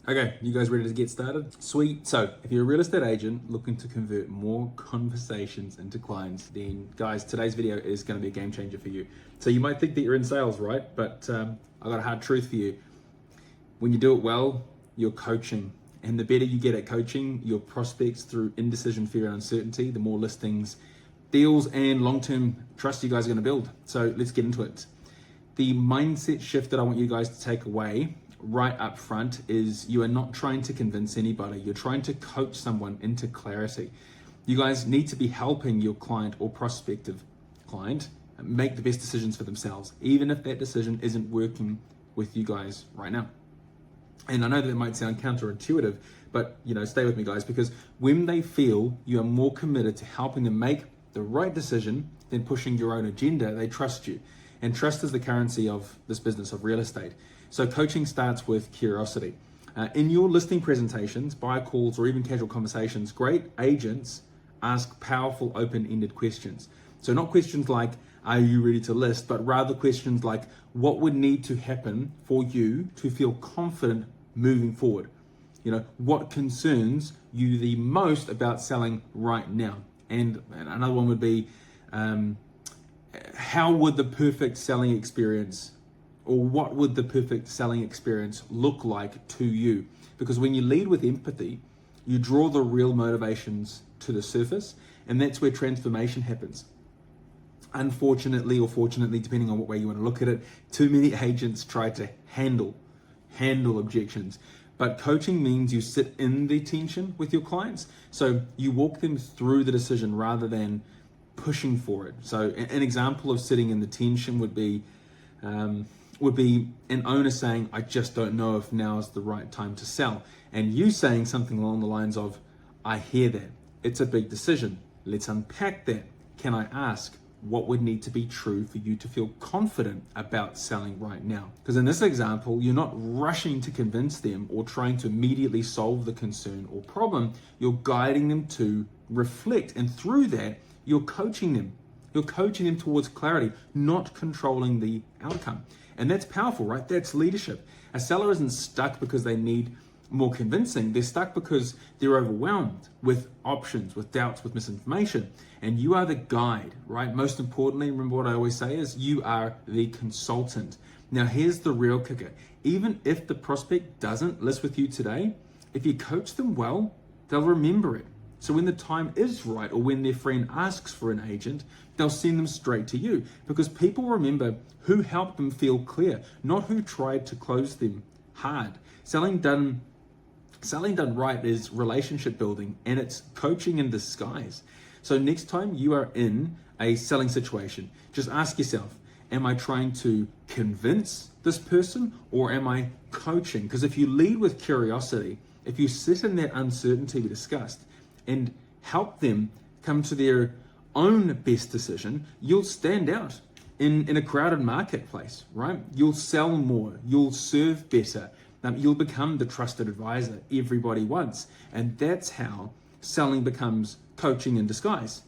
Okay, you guys ready to get started? Sweet. So, if you're a real estate agent looking to convert more conversations into clients, then guys, today's video is going to be a game changer for you. So you might think that you're in sales, right? But I got a hard truth for you. When you do it well, you're coaching. And the better you get at coaching your prospects through indecision, fear, and uncertainty, the more listings, deals, and long-term trust you guys are going to build. So let's get into it. The mindset shift that I want you guys to take away right up front is you are not trying to convince anybody. You're trying to coach someone into clarity. You guys need to be helping your client or prospective client make the best decisions for themselves, even if that decision isn't working with you guys right now. And I know that it might sound counterintuitive, but stay with me, guys, because when they feel you are more committed to helping them make the right decision than pushing your own agenda, they trust you. And trust is the currency of this business of real estate. So coaching starts with curiosity. In your listing presentations, buyer calls, or even casual conversations, great agents ask powerful, open-ended questions. So not questions like, are you ready to list? But rather questions like, what would need to happen for you to feel confident moving forward? What concerns you the most about selling right now? And another one would be, how would the perfect selling experience, or what would the perfect selling experience look like to you? Because when you lead with empathy, you draw the real motivations to the surface, and that's where transformation happens. Unfortunately, or fortunately, depending on what way you want to look at it, too many agents try to handle objections. But coaching means you sit in the tension with your clients. So you walk them through the decision rather than pushing for it. So an example of sitting in the tension would be an owner saying, I just don't know if now is the right time to sell. And you saying something along the lines of, I hear that. It's a big decision. Let's unpack that. Can I ask what would need to be true for you to feel confident about selling right now? Because in this example, you're not rushing to convince them or trying to immediately solve the concern or problem. You're guiding them to reflect. And through that, you're coaching them. You're coaching them towards clarity, not controlling the outcome. And that's powerful, right? That's leadership. A seller isn't stuck because they need more convincing. They're stuck because they're overwhelmed with options, with doubts, with misinformation. And you are the guide, right? Most importantly, remember what I always say is you are the consultant. Now, here's the real kicker. Even if the prospect doesn't list with you today, if you coach them well, they'll remember it. So when the time is right, or when their friend asks for an agent, they'll send them straight to you, because people remember who helped them feel clear, not who tried to close them hard. Selling done right is relationship building, and it's coaching in disguise. So next time you are in a selling situation, just ask yourself, am I trying to convince this person, or am I coaching? Because if you lead with curiosity, if you sit in that uncertainty we discussed and help them come to their own best decision, you'll stand out in a crowded marketplace, right? You'll sell more, you'll serve better, you'll become the trusted advisor everybody wants. And that's how selling becomes coaching in disguise.